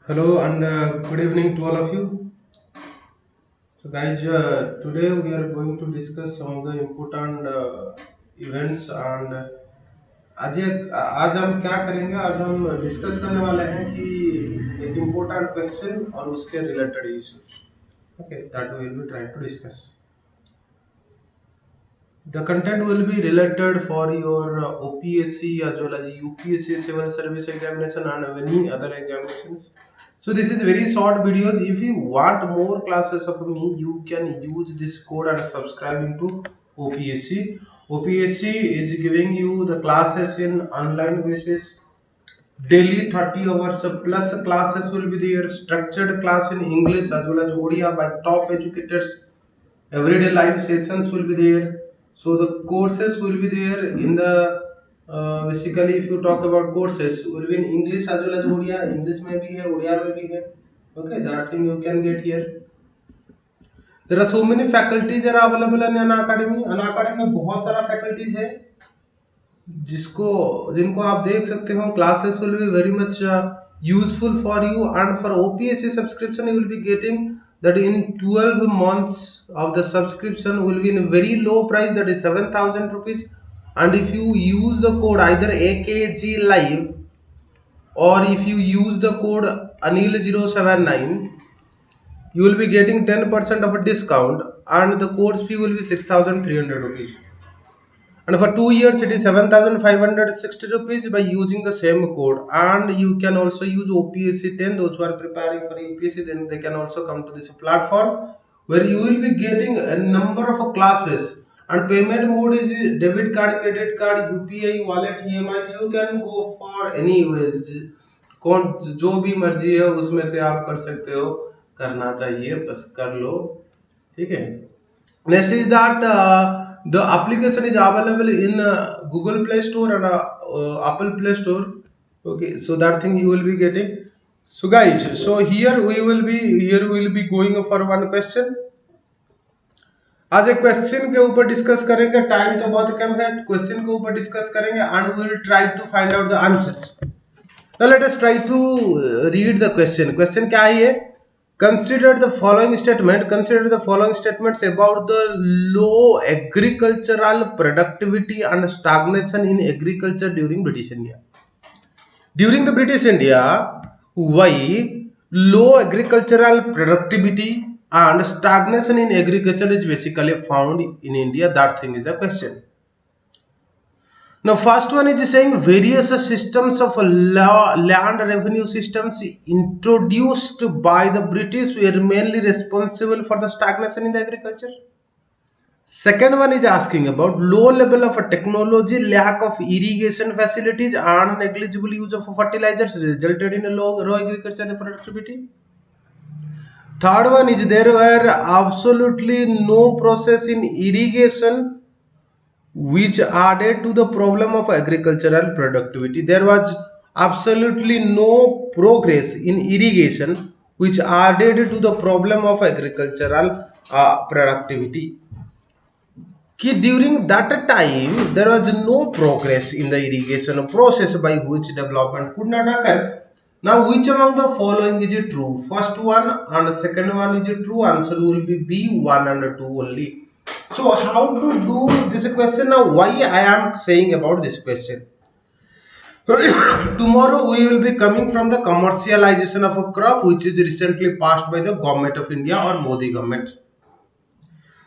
Hello and good evening to all of you. So, guys, today we are going to discuss some of the important events and आज हम क्या करेंगे? आज हम discuss करने वाले हैं कि एक इम्पोर्टेंट क्वेश्चन और उसके related issues. Okay, that we will be trying to discuss. The content will be related for your OPSC as well as UPSC Civil Service examination and many other examinations. So this is very short videos. If you want more classes of me, you can use this code and subscribe into OPSC. OPSC is giving you the classes in online basis. Daily 30 hours plus classes will be there. Structured class in English as well as Odia by top educators. Everyday live sessions will be there. So the courses will be there in the basically if you talk about courses will be in English as well as Odia. English में भी है, Odia में भी है. Okay, that thing you can get here. There are so many faculties are available in Unacademy. Unacademy में बहुत सारा faculties है जिनको आप देख सकते हो. Classes will be very much useful for you, and for OPSC subscription you will be getting that in 12 months of the subscription will be in a very low price, that is 7,000 rupees. And if you use the code either AKG live or if you use the code Anil079, you will be getting 10% of a discount and the course fee will be 6,300 rupees. And for 2 years it is 7,560 rupees by using the same code. And you can also use OPSC 10. Those who are preparing for UPSC, then they can also come to this platform where you will be getting a number of classes. And payment mode is debit card, credit card, UPI, wallet, EMI. You can go for any ways. जो भी मर्जी है उसमें से आप कर सकते हो. करना चाहिए, बस कर लो. ठीक है. Next is that the application is available in Google Play Store and Apple Play Store. Okay, so that thing you will be getting. So guys, so here we will be going for one question. आज एक question के ऊपर discuss करेंगे. Time तो बहुत कम है. Question के ऊपर डिस्कस करेंगे and we will try to find out the answers. Now let us try to read the question. Question क्या है? Consider the following statements about the low agricultural productivity and stagnation in agriculture during British India. During the British India, why low agricultural productivity and stagnation in agriculture is basically found in India? That thing is the question. Now first one is saying various systems of land revenue systems introduced by the British were mainly responsible for the stagnation in the agriculture. Second one is asking about low level of technology, lack of irrigation facilities and negligible use of fertilizers resulted in a low agricultural productivity. Third one is there were absolutely no process in irrigation which added to the problem of agricultural productivity. There was absolutely no progress in irrigation which added to the problem of agricultural productivity. During that time there was no progress in the irrigation process by which development could not occur. Now which among the following is true? First one and second one is true. Answer will be B, 1 and 2 only. So how to do this question? Now why I am saying about this question? Tomorrow we will be coming from the commercialization of a crop which is recently passed by the government of India or Modi government.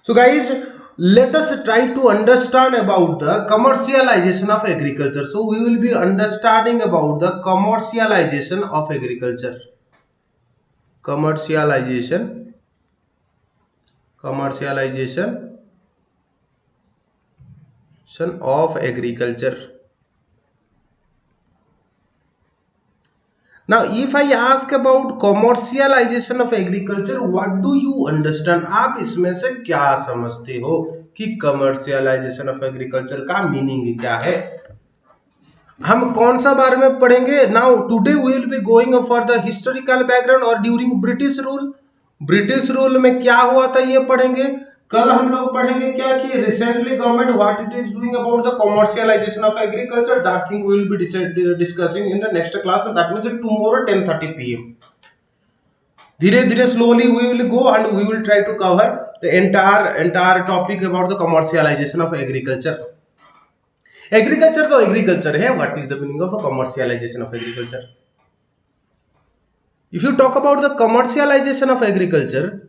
So guys, let us try to understand about the commercialization of agriculture. So we will be understanding about the commercialization of agriculture. Commercialization of agriculture. Now if I ask about commercialization of agriculture, what do you understand? आप इसमें से क्या समझते हो कि commercialization of agriculture का meaning क्या है? हम कौन सा बारे में पढ़ेंगे? Now today we will be going for the historical background और during British rule. British rule में क्या हुआ था ये पढ़ेंगे. कल हम लोग पढ़ेंगे क्या कि recently government what it is doing about the commercialisation of agriculture. That thing we will be discussing in the next class. That means tomorrow 10:30 PM. धीरे धीरे slowly we will go and we will try to cover the entire topic about the commercialization of agriculture. Agriculture तो agriculture है. What is the meaning of a commercialization of agriculture? If you talk about the commercialization of agriculture,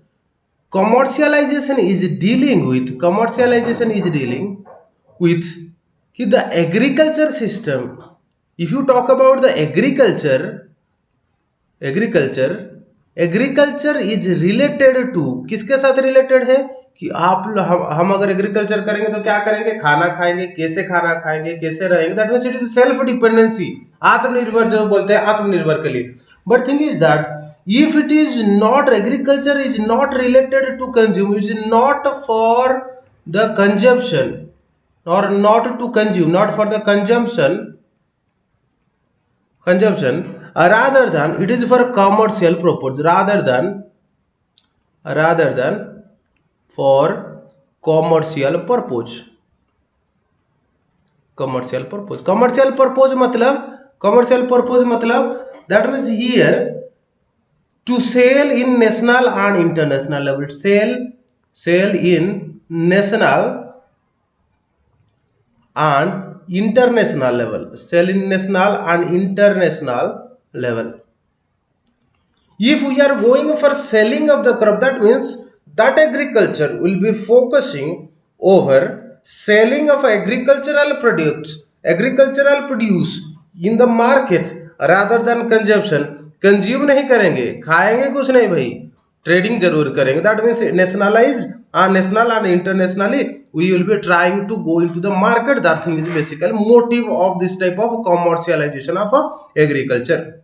commercialization is dealing with the agriculture system. If you talk about the agriculture is related to, किसके साथ related है कि हम अगर agriculture करेंगे तो क्या करेंगे, खाना खाएंगे, कैसे खाना खाएंगे, कैसे रहेंगे. That means it is self dependency, आत्मनिर्भर जो बोलते हैं, आत्मनिर्भर के लिए. But thing is that if it is not, agriculture is not related to consume, it is not for the consumption और not to consume, not for the consumption rather than it is for commercial purpose, rather than for commercial purpose. Commercial purpose मतलब that means here to sell in national and international level, sell in national and international level, level. If we are going for selling of the crop, that means that agriculture will be focusing over selling of agricultural produce in the market rather than consumption. Consume नहीं करेंगे, खाएंगे कुछ नहीं भाई, trading जरूर करेंगे. That means nationalised and national and internationally we will be trying to go into the market. That thing is basically motive of this type of commercialization of agriculture.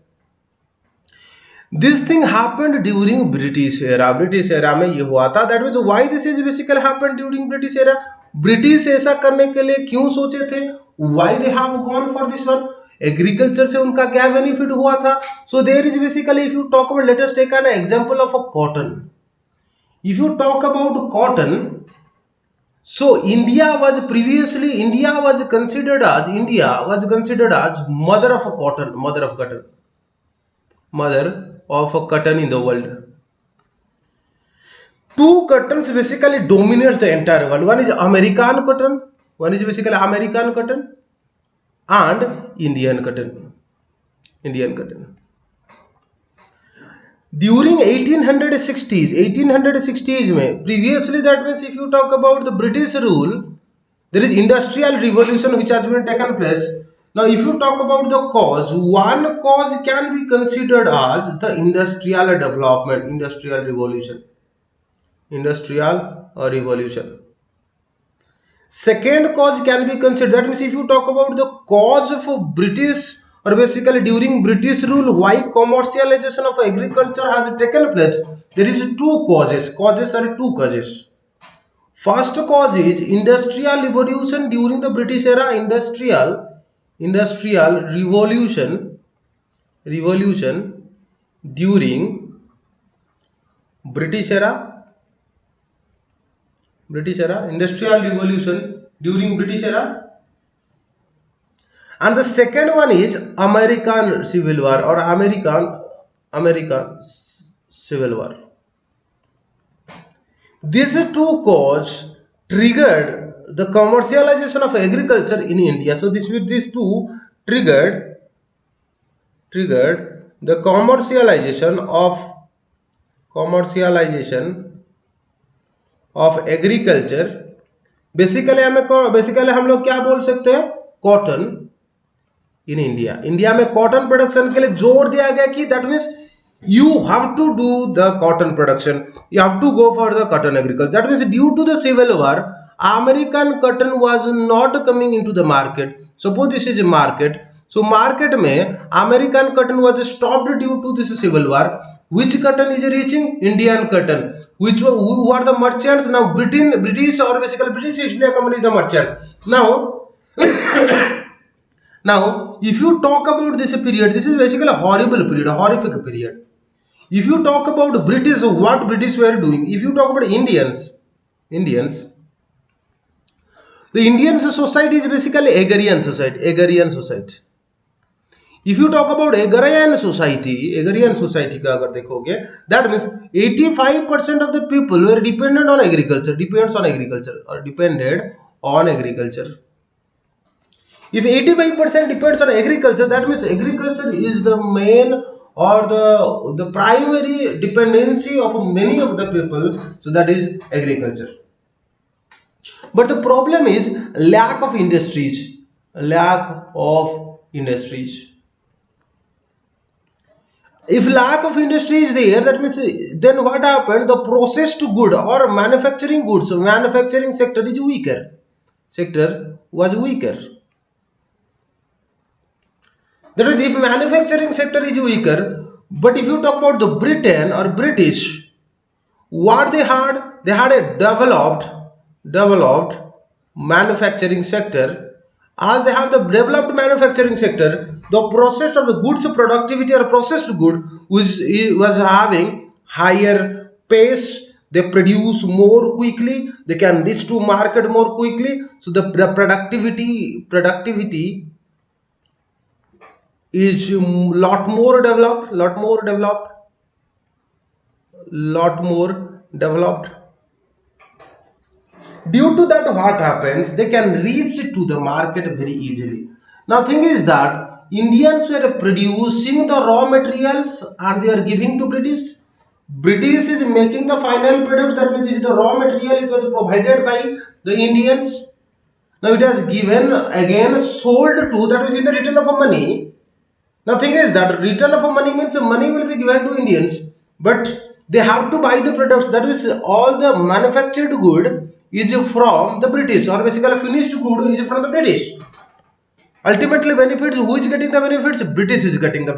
This thing happened during British era में ये हुआ था. That means why this is basically happened during British era. British ऐसा करने के लिए क्यों सोचे थे, why they have gone for this one. Agriculture से उनका क्या बेनिफिट हुआ था. So there is basically, if you talk about, let us take an example of a cotton. If you talk about cotton, so India was considered as mother of cotton in the world. Two cottons basically dominate the entire world. One is American cotton and Indian cotton. During 1860s में, previously, that means if you talk about the British rule, there is industrial revolution which has been taken place. Now if you talk about the cause, one cause can be considered as the industrial development, industrial revolution. Second cause can be considered, that means if you talk about the cause of British, or basically during British rule, why commercialization of agriculture has taken place, there is two causes. First cause is industrial revolution during the British era, industrial revolution during British era, industrial revolution during British era. And the second one is American Civil War or American Civil War. These two causes triggered the commercialization of agriculture in India. So these two triggered the commercialization of agriculture. Basically हम लोग क्या बोल सकते हैं, cotton in India में cotton production के लिए जोर दिया गया कि that means you have to do the cotton production, you have to go for the cotton agriculture. That means due to the civil war, American cotton was not coming into the market. Suppose this is a market, so market में American cotton was stopped due to this civil war. Which cotton is reaching? Indian cotton. Who are the merchants? Now British or basically British East India Company is the merchant. Now if you talk about this period, this is basically a horrific period. If you talk about British, what British were doing, if you talk about Indians, the Indian society is basically agrarian society. If you talk about agrarian society का अगर देखोगे, that means 85% of the people were dependent on agriculture, depended on agriculture. If 85% depends on agriculture, that means agriculture is the main or the primary dependency of many of the people. So that is agriculture. But the problem is lack of industries. If lack of industry is there, that means then what happened? The processed good or manufacturing goods, manufacturing sector is weaker. That is, if manufacturing sector is weaker, but if you talk about the Britain or British, what they had a developed manufacturing sector. As they have the developed manufacturing sector, the process of the goods productivity or processed good was having higher pace. They produce more quickly. They can reach to market more quickly. So the productivity is lot more developed. Due to that, what happens? They can reach to the market very easily. Now, thing is that Indians were producing the raw materials and they are giving to British. British is making the final product. That means this is the raw material. It was provided by the Indians. Now it has given again sold to, that is in the return of money. Now thing is that return of money means money will be given to Indians, but they have to buy the products. That is, all the manufactured good is from the British, or basically finished good is from the British. Ultimately benefits, who is getting the benefits? British is getting the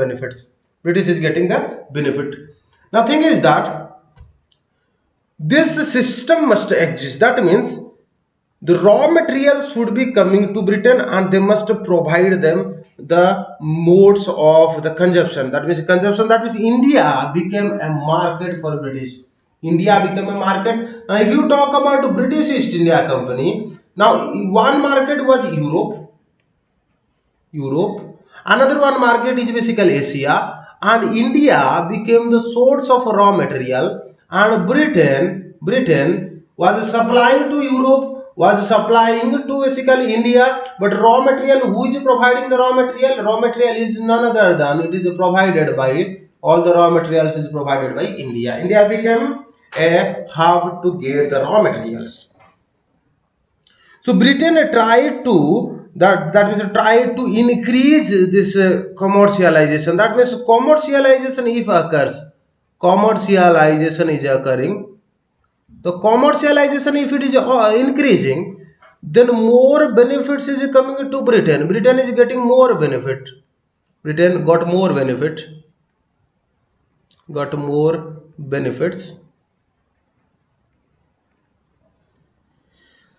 benefits. Now thing is that this system must exist. That means the raw materials should be coming to Britain and they must provide them the modes of the consumption. That means India became a market for British. Now if you talk about British East India Company, now one market was Europe, another one market is basically Asia, and India became the source of raw material, and Britain was supplying to Europe, was supplying to basically India. But raw material, who is providing the raw material? Raw material is none other than, it is provided by, all the raw materials is provided by India. India became a hub to get the raw materials. So Britain tried to increase this commercialization. That means commercialization if occurs, commercialization is occurring. The commercialization if it is increasing, then more benefits is coming to Britain. Britain is getting more benefit. Britain got more benefits.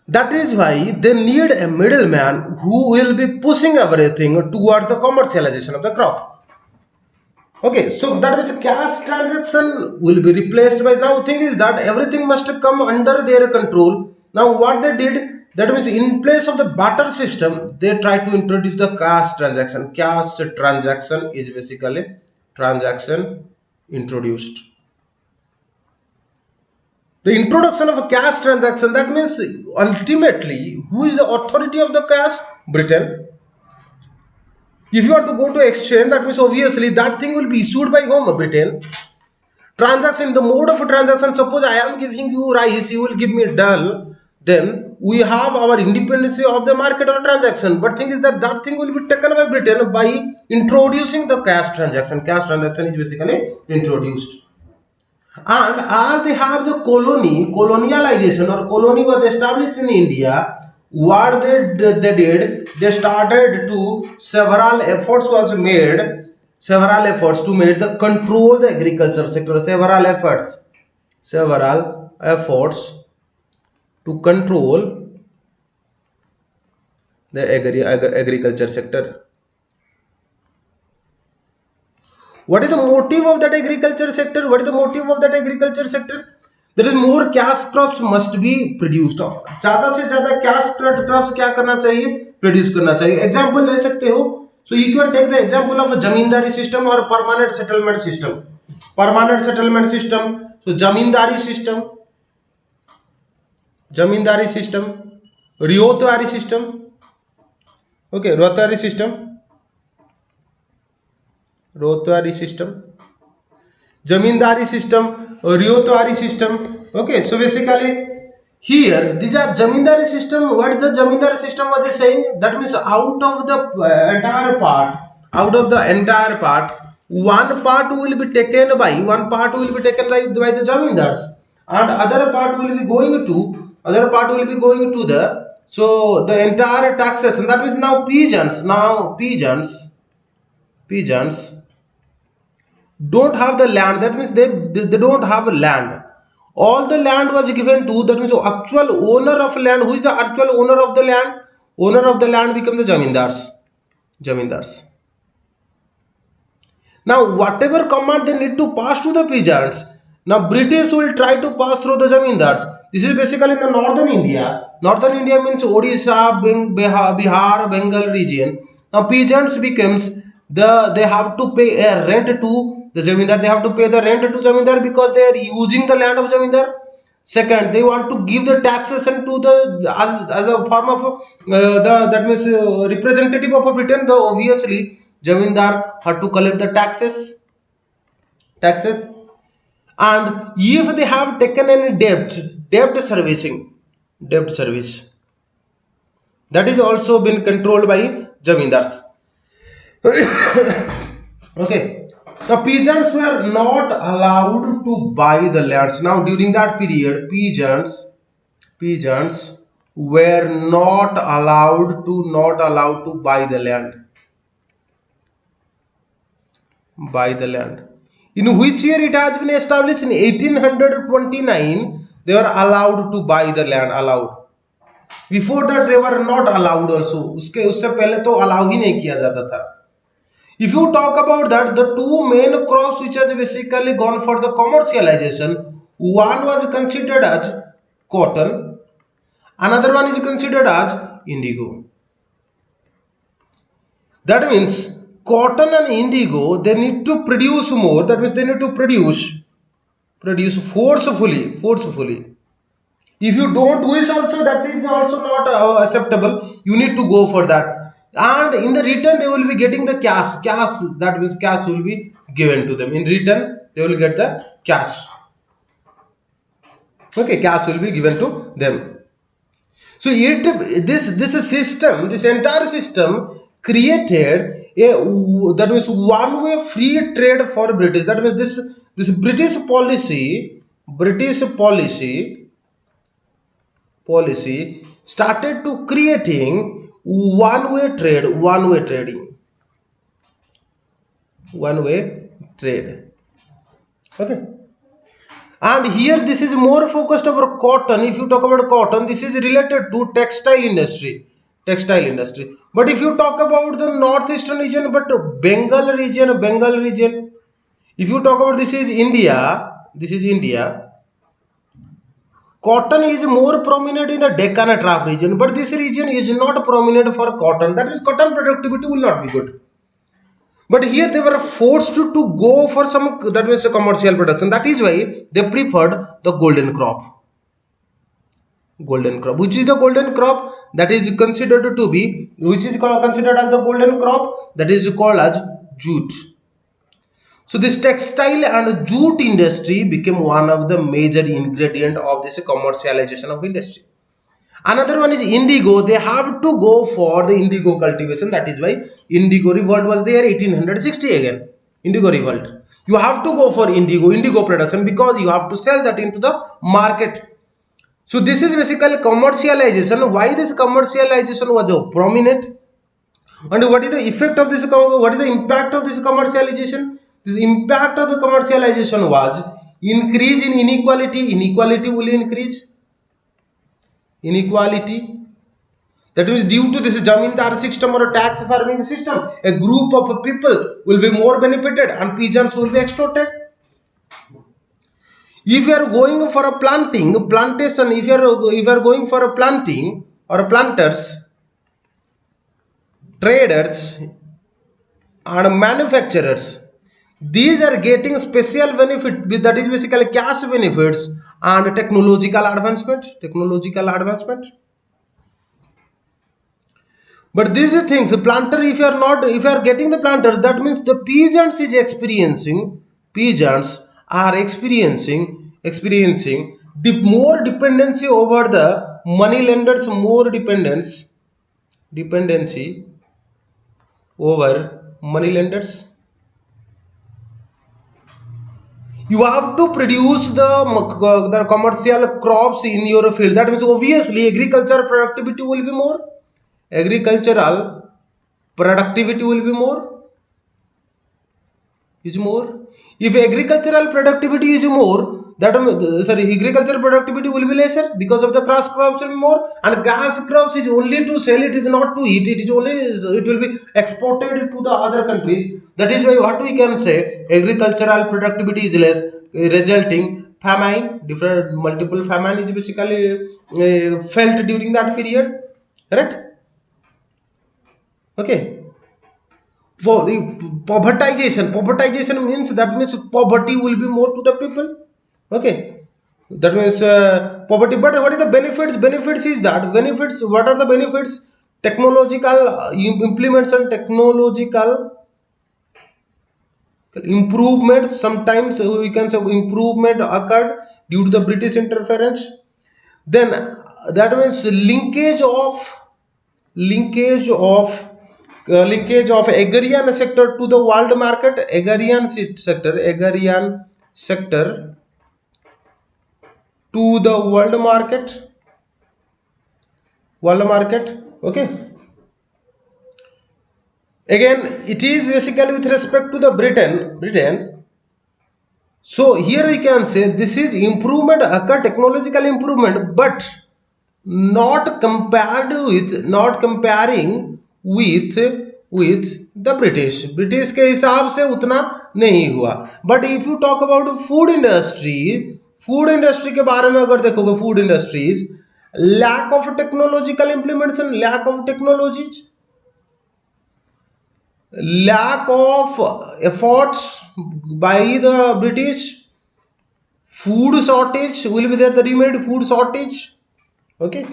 That is why they need a middleman who will be pushing everything towards the commercialization of the crop. Okay, so that means cash transaction will be replaced by, now thing is that everything must come under their control. Now what they did, that means in place of the barter system, they try to introduce the cash transaction. Cash transaction is basically transaction introduced. The introduction of a cash transaction, that means ultimately who is the authority of the cash? Britain. If you want to go to exchange, that means obviously that thing will be issued by whom? Britain. Transaction, the mode of a transaction, suppose I am giving you rice, you will give me dal, then we have our independence of the market or transaction. But thing is that thing will be taken by Britain by introducing the cash transaction. Cash transaction is basically introduced. And as they have the colonialization or colony was established in India, what they did, they started to, several efforts to make the control the agriculture sector, several efforts to control the agriculture sector. What is the motive of that agriculture sector? There is more cash crops must be produced of. ज़्यादा से ज़्यादा cash crops क्या करना चाहिए? Produce करना चाहिए. Example ले सकते हो So you can take the example of a zamindari system or permanent settlement system. Permanent settlement system. So zamindari system, riotwari system. Okay, rotwari system, zamindari system, riotwari system. Okay, so basically here these are zamindari system. What the zamindari system was saying? That means out of the entire part, one part will be taken by the zamindars, and other part will be going to the, so the entire taxation, that means now peasants don't have the land. That means they don't have land. All the land was given to, that means actual owner of land. Who is the actual owner of the land? Owner of the land become the zamindars. Now whatever command they need to pass to the peasants, now British will try to pass through the zamindars. This is basically in the northern India. Northern India means Odisha, Bihar, Bengal region. Now peasants becomes they have to pay a rent to the zamindar. They have to pay the rent to zamindar because they are using the land of zamindar. Second, they want to give the taxation to the as a form of that means representative of a Britain. Though obviously zamindar had to collect the taxes, and if they have taken any debt service, that is also been controlled by zamindars. Okay, the peasants were not allowed to buy the lands. Now during that period, peasants were not allowed to buy the land. In which year it has been established? In 1829 they were allowed to buy the land. Before that they were not allowed also. उससे पहले तो allow ही नहीं किया जाता था. If you talk about that, the two main crops which has basically gone for the commercialization, one was considered as cotton, another one is considered as indigo. That means cotton and indigo, they need to produce more. That means they need to produce forcefully. If you don't wish also, that is also not acceptable. You need to go for that, and in the return they will be getting the cash. That means cash will be given to them. In return they will get the cash. Okay, cash will be given to them. So this entire system created that means one-way free trade for British. That means this British policy started to creating one-way trade. Okay, and here this is more focused over cotton. If you talk about cotton, this is related to textile industry. But if you talk about the northeastern region, but Bengal region, if you talk about this is India, cotton is more prominent in the Deccan Trough region, but this region is not prominent for cotton. That means cotton productivity will not be good. But here they were forced to go for some, that means commercial production. That is why they preferred the golden crop. Which is the golden crop? That is considered to be, which is considered as the golden crop, that is called as jute. So this textile and jute industry became one of the major ingredient of this commercialization of industry. Another one is indigo. They have to go for the indigo cultivation. That is why indigo revolt was there 1860 again. Indigo revolt. You have to go for indigo production, because you have to sell that into the market. So this is basically commercialization. Why this commercialization was prominent, and what is the effect of this? What is the impact of this commercialization? The impact of the commercialization was increase in inequality. Inequality will increase. That means due to this zamindar system or a tax farming system, a group of people will be more benefited and peasants will be extorted. If you are going for a plantation, if you are going for a planting or planters, traders, and manufacturers. These are getting special benefit, that is basically cash benefits and technological advancement. But these are things, planter, if you are getting the planters, that means the peasants are experiencing the more dependency over the money lenders, more dependency over money lenders. You have to produce the commercial crops in your field. That means obviously agricultural productivity will be more. Agricultural productivity will be more. Is more. If agricultural productivity is more, agricultural productivity will be lesser because of the grass crops will be more, and grass crops is only to sell, it is not to eat, it will be exported to the other countries. That is why what we can say, agricultural productivity is less, resulting famine, different multiple famine is basically felt during that period, correct? Okay. For the povertization means, that means poverty will be more to the people. Okay, that means poverty. But what is the benefits? What are the benefits? Technological implements and technological improvement. Sometimes we can say improvement occurred due to the British interference. Then that means linkage of agrarian sector to the world market. Agrarian sector to the world market. Okay, again it is basically with respect to the Britain. So here we can say this is improvement occur, technological improvement, but not comparing with the British के हिसाब से उतना नहीं हुआ. But if you talk about food industry के बारे में अगर देखोगे, food industries, lack of technological implementation, lack of technologies, lack of efforts by the British, food shortage will be there, the remedied food shortage. Okay,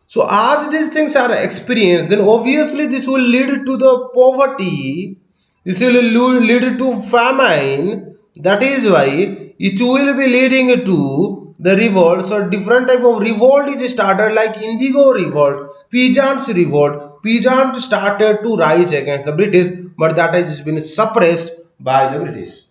so as these things are experienced, then obviously this will lead to the poverty, this will lead to famine. That is why it will be leading to the revolts, or different type of revolt is started, like Indigo revolt, peasants revolt. Peasants started to rise against the British, but that has been suppressed by the British.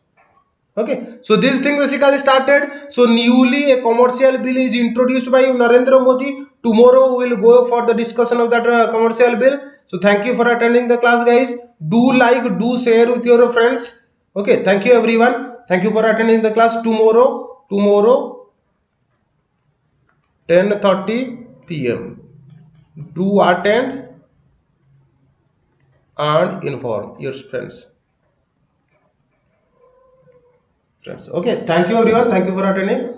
Okay, so this thing basically started. So newly a commercial bill is introduced by Narendra Modi. Tomorrow we will go for the discussion of that commercial bill. So thank you for attending the class, guys. Do like, do share with your friends. Okay, thank you everyone. Thank you for attending the class. Tomorrow 10:30 p.m. Do attend and inform your friends. Okay, thank you everyone. Thank you for attending.